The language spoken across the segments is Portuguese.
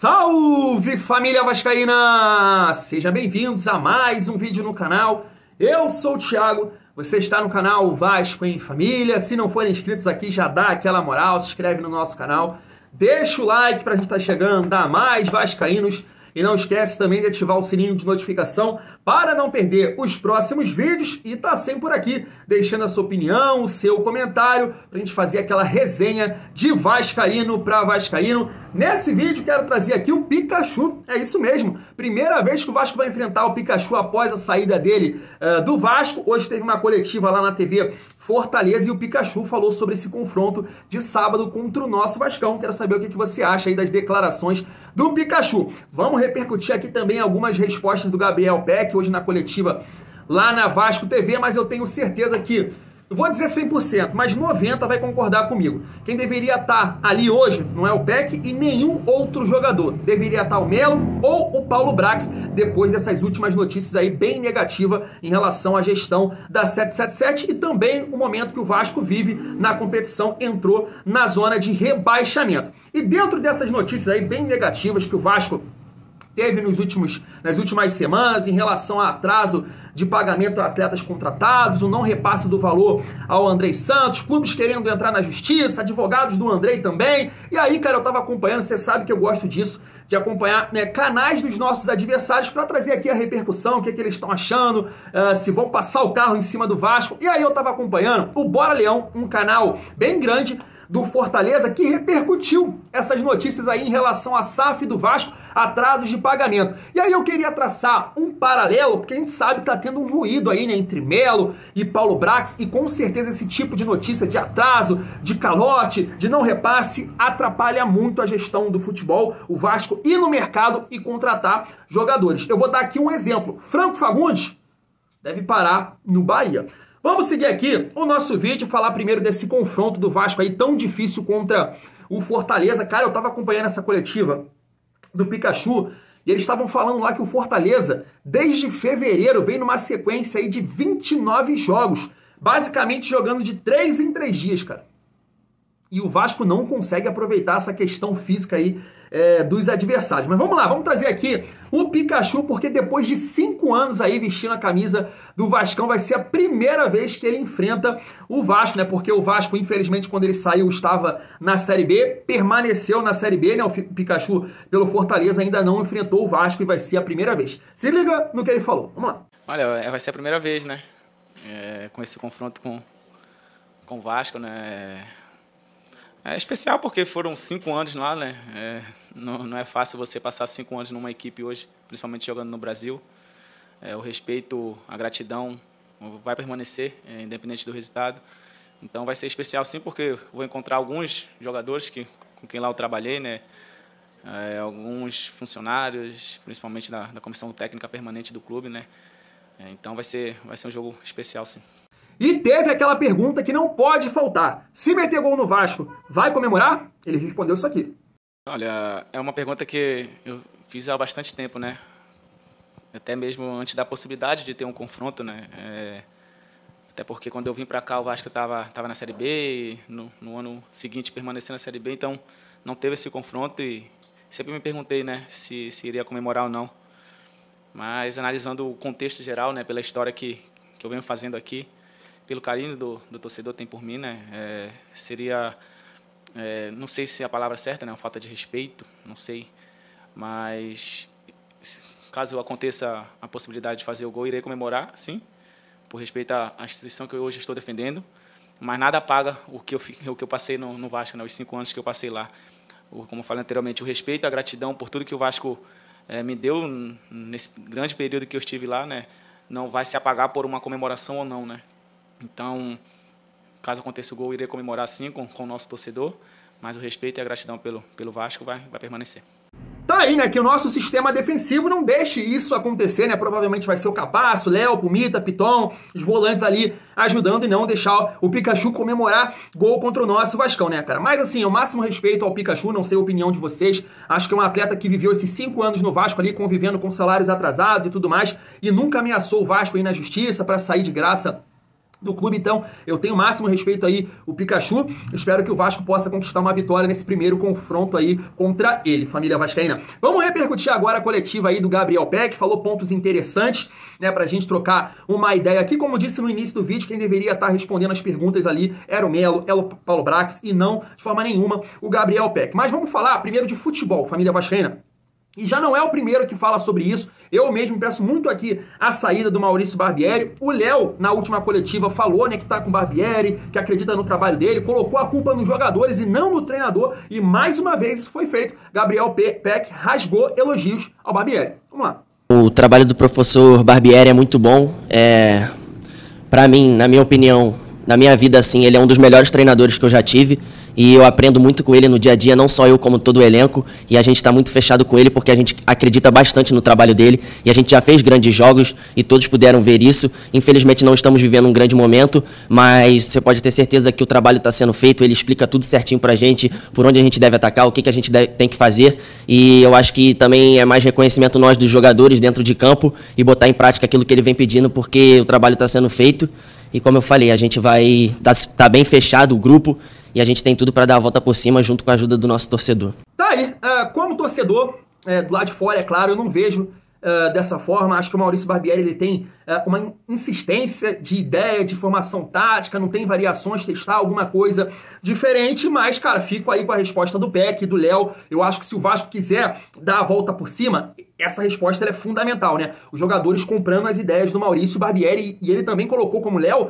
Salve, família vascaína! Sejam bem-vindos a mais um vídeo no canal. Eu sou o Thiago, você está no canal Vasco em Família. Se não forem inscritos aqui, já dá aquela moral, se inscreve no nosso canal. Deixa o like para a gente estar chegando a mais vascaínos. E não esquece também de ativar o sininho de notificação para não perder os próximos vídeos e tá sempre por aqui, deixando a sua opinião, o seu comentário, para a gente fazer aquela resenha de vascaíno para vascaíno. Nesse vídeo quero trazer aqui o Pikachu, é isso mesmo, primeira vez que o Vasco vai enfrentar o Pikachu após a saída dele do Vasco. Hoje teve uma coletiva lá na TV Fortaleza e o Pikachu falou sobre esse confronto de sábado contra o nosso Vascão. Quero saber o que você acha aí das declarações do Pikachu. Vamos repercutir aqui também algumas respostas do Gabriel Peck, hoje na coletiva lá na Vasco TV, mas eu tenho certeza que, não vou dizer 100%, mas 90% vai concordar comigo. Quem deveria estar ali hoje não é o Peck e nenhum outro jogador. Deveria estar o Melo ou o Paulo Brax, depois dessas últimas notícias aí bem negativas em relação à gestão da 777 e também o momento que o Vasco vive na competição, entrou na zona de rebaixamento. E dentro dessas notícias aí bem negativas que o Vasco teve nas últimas semanas em relação a atraso de pagamento a atletas contratados, o não repasse do valor ao Andrei Santos, clubes querendo entrar na justiça, advogados do Andrei também. E aí, cara, eu tava acompanhando, você sabe que eu gosto disso, de acompanhar canais dos nossos adversários para trazer aqui a repercussão, o que eles estão achando, se vão passar o carro em cima do Vasco. E aí eu tava acompanhando o Bora Leão, um canal bem grande do Fortaleza, que repercutiu essas notícias aí em relação à SAF do Vasco, atrasos de pagamento. E aí eu queria traçar um paralelo, porque a gente sabe que tá tendo um ruído aí, né, entre Melo e Paulo Brax, e com certeza esse tipo de notícia de atraso, de calote, de não repasse, atrapalha muito a gestão do futebol, o Vasco ir no mercado e contratar jogadores. Eu vou dar aqui um exemplo. Franco Fagundes deve parar no Bahia. Vamos seguir aqui o nosso vídeo e falar primeiro desse confronto do Vasco aí tão difícil contra o Fortaleza. Cara, eu tava acompanhando essa coletiva do Pikachu e eles estavam falando lá que o Fortaleza, desde fevereiro, vem numa sequência aí de 29 jogos, basicamente jogando de 3 em 3 dias, cara. E o Vasco não consegue aproveitar essa questão física aí dos adversários. Mas vamos lá, vamos trazer aqui o Pikachu, porque depois de 5 anos aí vestindo a camisa do Vascão, vai ser a primeira vez que ele enfrenta o Vasco, né? Porque o Vasco, infelizmente, quando ele saiu, estava na Série B, permaneceu na Série B, né? O Pikachu, pelo Fortaleza, ainda não enfrentou o Vasco e vai ser a primeira vez. Se liga no que ele falou. Vamos lá. Olha, vai ser a primeira vez, né? Com esse confronto com o Vasco, né? É especial porque foram 5 anos lá, né? Não é fácil você passar 5 anos numa equipe hoje, principalmente jogando no Brasil. O respeito, a gratidão vai permanecer, independente do resultado. Então vai ser especial sim, porque vou encontrar alguns jogadores com quem lá eu trabalhei, né? Alguns funcionários, principalmente da comissão técnica permanente do clube, né? Então vai ser um jogo especial sim. E teve aquela pergunta que não pode faltar. Se meter gol no Vasco, vai comemorar? Ele respondeu isso aqui. Olha, é uma pergunta que eu fiz há bastante tempo, né? Até mesmo antes da possibilidade de ter um confronto, né? Até porque quando eu vim para cá o Vasco estava na Série B, e no ano seguinte permaneceu na Série B, então não teve esse confronto e sempre me perguntei, né, se iria comemorar ou não. Mas analisando o contexto geral, né, pela história que eu venho fazendo aqui, pelo carinho do torcedor tem por mim, né? Seria, não sei se é a palavra certa, né? Uma falta de respeito, não sei. Mas caso aconteça a possibilidade de fazer o gol, irei comemorar, sim, por respeito à instituição que eu hoje estou defendendo. Mas nada apaga o que eu passei no Vasco, né? Os 5 anos que eu passei lá. Como eu falei anteriormente, o respeito, a gratidão por tudo que o Vasco me deu nesse grande período que eu estive lá, né? Não vai se apagar por uma comemoração ou não, né? Então, caso aconteça o gol, irei comemorar sim com o nosso torcedor, mas o respeito e a gratidão pelo Vasco vai permanecer. Tá aí, né, que o nosso sistema defensivo não deixe isso acontecer, né? Provavelmente vai ser o Capasso, Léo, Pumita, Piton, os volantes ali ajudando e não deixar o Pikachu comemorar gol contra o nosso Vascão, né, cara? Mas assim, o máximo respeito ao Pikachu, não sei a opinião de vocês. Acho que é um atleta que viveu esses 5 anos no Vasco ali, convivendo com salários atrasados e tudo mais, e nunca ameaçou o Vasco aí na justiça para sair de graça do clube, então eu tenho o máximo respeito aí o Pikachu, espero que o Vasco possa conquistar uma vitória nesse primeiro confronto aí contra ele, família vascaína. Vamos repercutir agora a coletiva aí do Gabriel Peck, falou pontos interessantes, né, pra gente trocar uma ideia aqui, como disse no início do vídeo, quem deveria estar respondendo as perguntas ali era o Melo, era o Paulo Brax e não, de forma nenhuma, o Gabriel Peck. Mas vamos falar primeiro de futebol, família vascaína. E já não é o primeiro que fala sobre isso. Eu mesmo peço muito aqui a saída do Maurício Barbieri. O Léo, na última coletiva, falou, né, que tá com o Barbieri, que acredita no trabalho dele, colocou a culpa nos jogadores e não no treinador. E mais uma vez isso foi feito. Gabriel Peck rasgou elogios ao Barbieri. Vamos lá. O trabalho do professor Barbieri é muito bom. Para mim, na minha opinião, na minha vida, assim, ele é um dos melhores treinadores que eu já tive. E eu aprendo muito com ele no dia a dia, não só eu, como todo o elenco. E a gente está muito fechado com ele porque a gente acredita bastante no trabalho dele. E a gente já fez grandes jogos e todos puderam ver isso. Infelizmente não estamos vivendo um grande momento, mas você pode ter certeza que o trabalho está sendo feito. Ele explica tudo certinho para a gente, por onde a gente deve atacar, o que a gente tem que fazer. E eu acho que também é mais reconhecimento nós dos jogadores dentro de campo e botar em prática aquilo que ele vem pedindo, porque o trabalho está sendo feito. E como eu falei, a gente vai tá bem fechado o grupo. E a gente tem tudo para dar a volta por cima junto com a ajuda do nosso torcedor. Tá aí, como torcedor, do lado de fora, é claro, eu não vejo dessa forma. Acho que o Maurício Barbieri ele tem uma insistência de ideia, de formação tática, não tem variações, testar alguma coisa diferente, mas, cara, fico aí com a resposta do Peck e do Léo. Eu acho que se o Vasco quiser dar a volta por cima, essa resposta ela é fundamental, né? Os jogadores comprando as ideias do Maurício Barbieri, e ele também colocou como Léo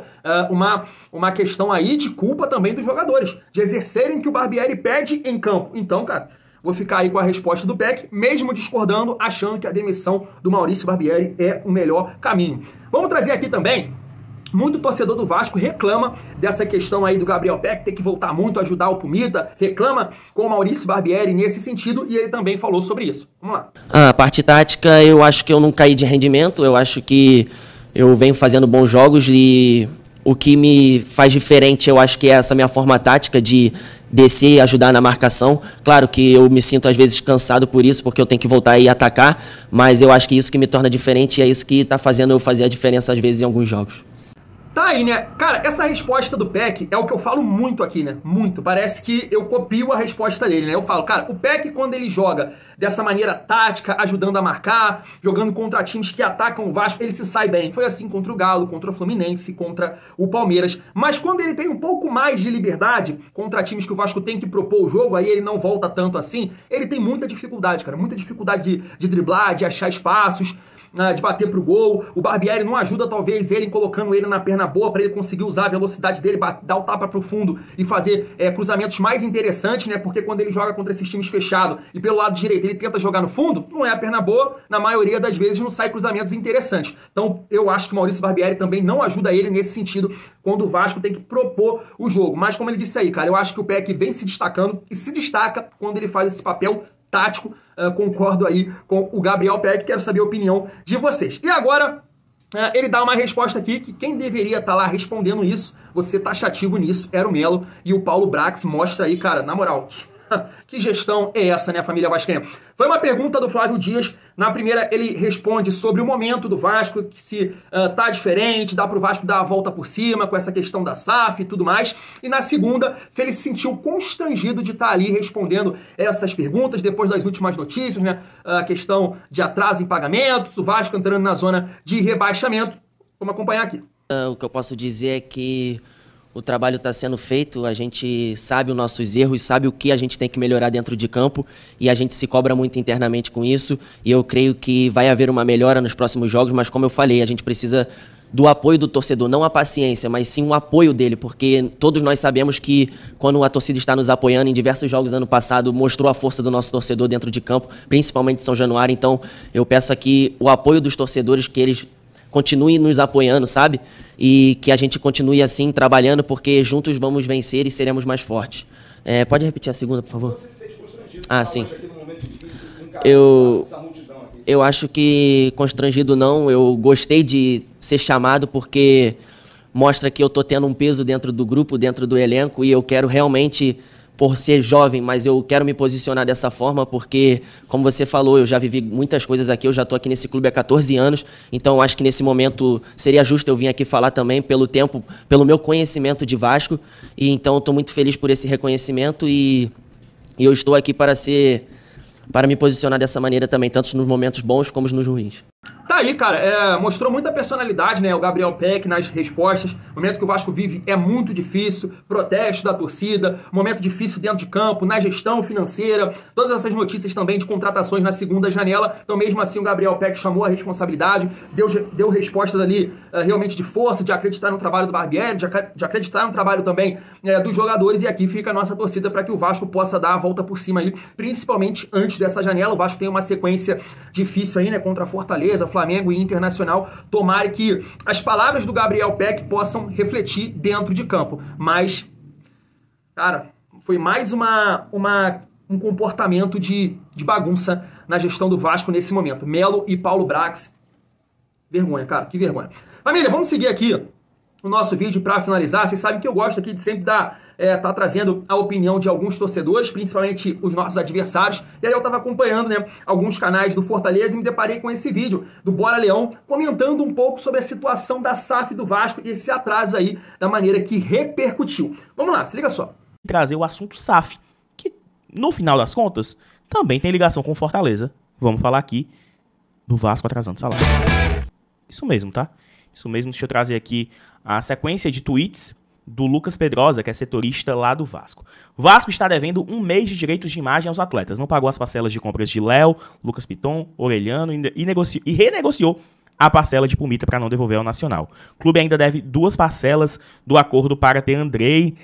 uma questão aí de culpa também dos jogadores, de exercerem o que o Barbieri pede em campo. Então, cara, vou ficar aí com a resposta do Peck, mesmo discordando, achando que a demissão do Maurício Barbieri é o melhor caminho. Vamos trazer aqui também, muito torcedor do Vasco reclama dessa questão aí do Gabriel Peck ter que voltar muito, ajudar o Pumita, reclama com o Maurício Barbieri nesse sentido, e ele também falou sobre isso. Vamos lá. A parte tática, eu acho que eu não caí de rendimento, eu acho que eu venho fazendo bons jogos e o que me faz diferente, eu acho que é essa minha forma tática de descer e ajudar na marcação. Claro que eu me sinto às vezes cansado por isso, porque eu tenho que voltar e atacar, mas eu acho que isso que me torna diferente e é isso que está fazendo eu fazer a diferença às vezes em alguns jogos. Tá aí, né? Cara, essa resposta do Peck é o que eu falo muito aqui, né? Muito. Parece que eu copio a resposta dele, né? Eu falo, cara, o Peck, quando ele joga dessa maneira tática, ajudando a marcar, jogando contra times que atacam o Vasco, ele se sai bem. Foi assim contra o Galo, contra o Fluminense, contra o Palmeiras. Mas quando ele tem um pouco mais de liberdade contra times que o Vasco tem que propor o jogo, aí ele não volta tanto assim, ele tem muita dificuldade, cara. Muita dificuldade de driblar, de achar espaços, de bater pro gol. O Barbieri não ajuda talvez ele colocando ele na perna boa para ele conseguir usar a velocidade dele, dar o tapa pro fundo e fazer cruzamentos mais interessantes, né? Porque quando ele joga contra esses times fechados e pelo lado direito ele tenta jogar no fundo, não é a perna boa, na maioria das vezes não sai cruzamentos interessantes. Então eu acho que o Maurício Barbieri também não ajuda ele nesse sentido quando o Vasco tem que propor o jogo. Mas como ele disse aí, cara, eu acho que o Peck vem se destacando e se destaca quando ele faz esse papel tático. Concordo aí com o Gabriel Peck, quero saber a opinião de vocês. E agora, ele dá uma resposta aqui que quem deveria estar lá respondendo isso, você taxativo nisso, era o Melo, e o Paulo Brax mostra aí, cara, na moral, que gestão é essa, né, família vascaína? Foi uma pergunta do Flávio Dias. Na primeira, ele responde sobre o momento do Vasco, que se tá diferente, dá pro Vasco dar a volta por cima com essa questão da SAF e tudo mais. E na segunda, se ele se sentiu constrangido de estar ali respondendo essas perguntas depois das últimas notícias, né? A questão de atraso em pagamentos, o Vasco entrando na zona de rebaixamento. Vamos acompanhar aqui. O que eu posso dizer é que o trabalho está sendo feito, a gente sabe os nossos erros, sabe o que a gente tem que melhorar dentro de campo e a gente se cobra muito internamente com isso e eu creio que vai haver uma melhora nos próximos jogos, mas como eu falei, a gente precisa do apoio do torcedor, não a paciência, mas sim o apoio dele, porque todos nós sabemos que quando a torcida está nos apoiando, em diversos jogos ano passado, mostrou a força do nosso torcedor dentro de campo, principalmente São Januário, então eu peço aqui o apoio dos torcedores, que eles continuem nos apoiando, sabe? E que a gente continue assim, trabalhando, porque juntos vamos vencer e seremos mais fortes. Pode repetir a segunda, por favor? Você se sente constrangido? Sim. Eu acho que constrangido não, eu gostei de ser chamado porque mostra que eu estou tendo um peso dentro do grupo, dentro do elenco, e eu quero realmente por ser jovem, mas eu quero me posicionar dessa forma porque, como você falou, eu já vivi muitas coisas aqui, eu já estou aqui nesse clube há 14 anos, então eu acho que nesse momento seria justo eu vir aqui falar também pelo tempo, pelo meu conhecimento de Vasco, e então eu estou muito feliz por esse reconhecimento e eu estou aqui para me posicionar dessa maneira também, tanto nos momentos bons como nos ruins. Tá aí, cara, mostrou muita personalidade, né, o Gabriel Peck nas respostas. O momento que o Vasco vive é muito difícil, protesto da torcida, momento difícil dentro de campo, na gestão financeira, todas essas notícias também de contratações na segunda janela. Então, mesmo assim, o Gabriel Peck chamou a responsabilidade, deu respostas ali realmente de força, de acreditar no trabalho do Barbieri, de acreditar no trabalho também dos jogadores. E aqui fica a nossa torcida para que o Vasco possa dar a volta por cima aí, principalmente antes dessa janela. O Vasco tem uma sequência difícil aí, né, contra Fortaleza, Flamengo e Internacional. Tomara que as palavras do Gabriel Peck possam refletir dentro de campo. Mas, cara, foi mais um comportamento de bagunça na gestão do Vasco nesse momento. Melo e Paulo Brax. Vergonha, cara, que vergonha. Família, vamos seguir aqui o nosso vídeo para finalizar. Vocês sabem que eu gosto aqui de sempre tá trazendo a opinião de alguns torcedores, principalmente os nossos adversários. E aí eu estava acompanhando, né, alguns canais do Fortaleza e me deparei com esse vídeo do Bora Leão, comentando um pouco sobre a situação da SAF do Vasco e esse atraso aí, da maneira que repercutiu. Vamos lá, se liga só. Trazer o assunto SAF, que no final das contas também tem ligação com o Fortaleza. Vamos falar aqui do Vasco atrasando salário. Isso mesmo, tá? Isso mesmo, deixa eu trazer aqui a sequência de tweets do Lucas Pedrosa, que é setorista lá do Vasco. O Vasco está devendo 1 mês de direitos de imagem aos atletas. Não pagou as parcelas de compras de Léo, Lucas Piton, Orelhano e renegociou a parcela de Pumita para não devolver ao Nacional. O clube ainda deve 2 parcelas do acordo para ter Andrei.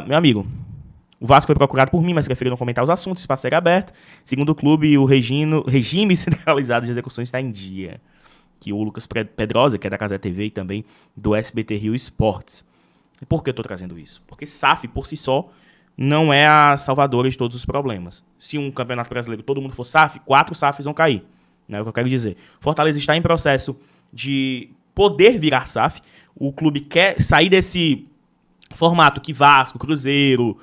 Meu amigo, o Vasco foi procurado por mim, mas preferiu não comentar os assuntos, espaço segue aberto. Segundo o clube, o regime centralizado de execuções está em dia. Que o Lucas Pedrosa, que é da Casa TV e também do SBT Rio Esportes. E por que eu estou trazendo isso? Porque SAF, por si só, não é a salvadora de todos os problemas. Se um campeonato brasileiro todo mundo for SAF, 4 SAFs vão cair. Não é o que eu quero dizer. Fortaleza está em processo de poder virar SAF. O clube quer sair desse formato que Vasco, Cruzeiro,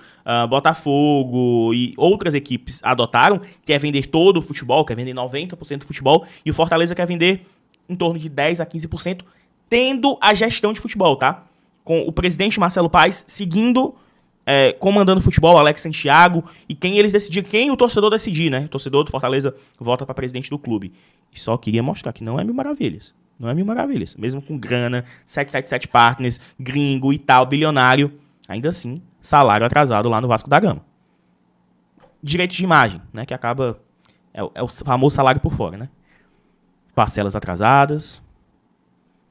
Botafogo e outras equipes adotaram, que é vender todo o futebol, quer vender 90% do futebol, e o Fortaleza quer vender em torno de 10% a 15%, tendo a gestão de futebol, tá? Com o presidente Marcelo Paes seguindo, comandando o futebol, Alex Santiago, e quem eles decidirem, quem o torcedor decidir, né? O torcedor do Fortaleza vota para presidente do clube. E só queria mostrar que não é mil maravilhas. Não é mil maravilhas. Mesmo com grana, 777 partners, gringo e tal, bilionário, ainda assim, salário atrasado lá no Vasco da Gama. Direitos de imagem, né? Que acaba... É o famoso salário por fora, né? Parcelas atrasadas,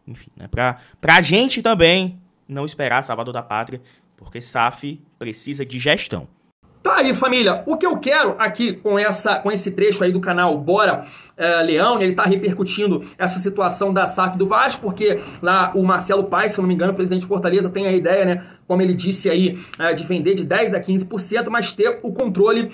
enfim, né? Pra gente também não esperar Salvador da Pátria, porque SAF precisa de gestão. Tá aí, família. O que eu quero aqui com esse trecho aí do canal Bora Leão, né, ele tá repercutindo essa situação da SAF do Vasco, porque lá o Marcelo Paes, se eu não me engano, o presidente de Fortaleza, tem a ideia, né, como ele disse aí, de vender de 10% a 15%, mas ter o controle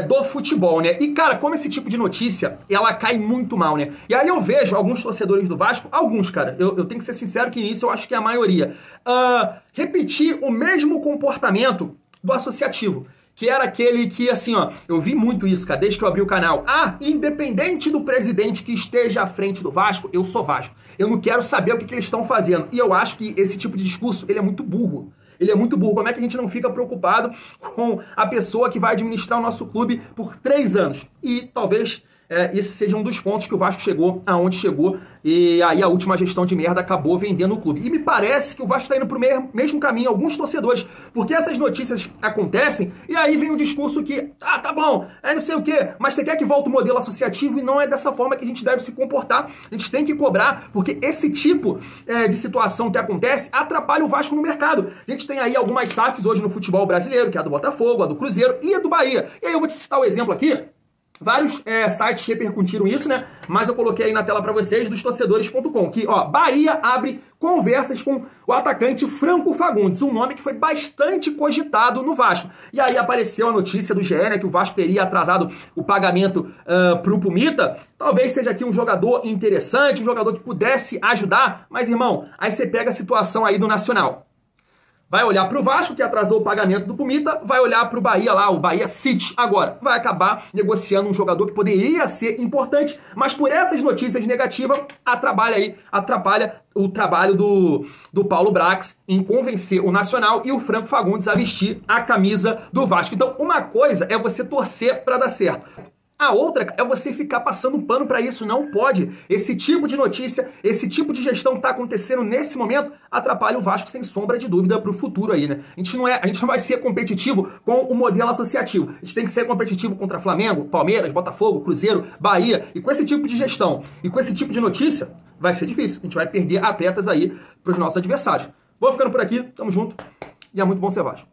do futebol, né? E, cara, como esse tipo de notícia, ela cai muito mal, né? E aí eu vejo alguns torcedores do Vasco, alguns, cara, eu tenho que ser sincero que nisso eu acho que é a maioria, repetir o mesmo comportamento do associativo. Que era aquele que, assim, ó, eu vi muito isso, cara, desde que eu abri o canal. Independente do presidente que esteja à frente do Vasco, eu sou Vasco. Eu não quero saber o que eles estão fazendo. E eu acho que esse tipo de discurso, ele é muito burro. Ele é muito burro. Como é que a gente não fica preocupado com a pessoa que vai administrar o nosso clube por 3 anos? E talvez esse seja um dos pontos que o Vasco chegou aonde chegou, e aí a última gestão de merda acabou vendendo o clube. E me parece que o Vasco está indo pro mesmo caminho, alguns torcedores, porque essas notícias acontecem, e aí vem o discurso que, tá bom, não sei o quê, mas você quer que volte o modelo associativo, e não é dessa forma que a gente deve se comportar. A gente tem que cobrar, porque esse tipo de situação que acontece atrapalha o Vasco no mercado. A gente tem aí algumas SAFs hoje no futebol brasileiro, que é a do Botafogo, a do Cruzeiro e a do Bahia. E aí eu vou te citar o exemplo aqui. Vários sites repercutiram isso, né? Mas eu coloquei aí na tela para vocês, dos torcedores.com, que, ó, Bahia abre conversas com o atacante Franco Fagundes, um nome que foi bastante cogitado no Vasco. E aí apareceu a notícia do GE, né, que o Vasco teria atrasado o pagamento pro Pumita. Talvez seja aqui um jogador interessante, um jogador que pudesse ajudar, mas, irmão, aí você pega a situação aí do Nacional. Vai olhar para o Vasco, que atrasou o pagamento do Pumita, vai olhar para o Bahia lá, o Bahia City agora. Vai acabar negociando um jogador que poderia ser importante, mas por essas notícias negativas, atrapalha o trabalho do Paulo Brax em convencer o Nacional e o Franco Fagundes a vestir a camisa do Vasco. Então, uma coisa é você torcer para dar certo. A outra é você ficar passando pano para isso. Não pode. Esse tipo de notícia, esse tipo de gestão que está acontecendo nesse momento atrapalha o Vasco sem sombra de dúvida para o futuro aí, né? A gente não vai ser competitivo com o modelo associativo. A gente tem que ser competitivo contra Flamengo, Palmeiras, Botafogo, Cruzeiro, Bahia. E com esse tipo de gestão e com esse tipo de notícia, vai ser difícil. A gente vai perder atletas aí para os nossos adversários. Vou ficando por aqui. Tamo junto. E é muito bom ser Vasco.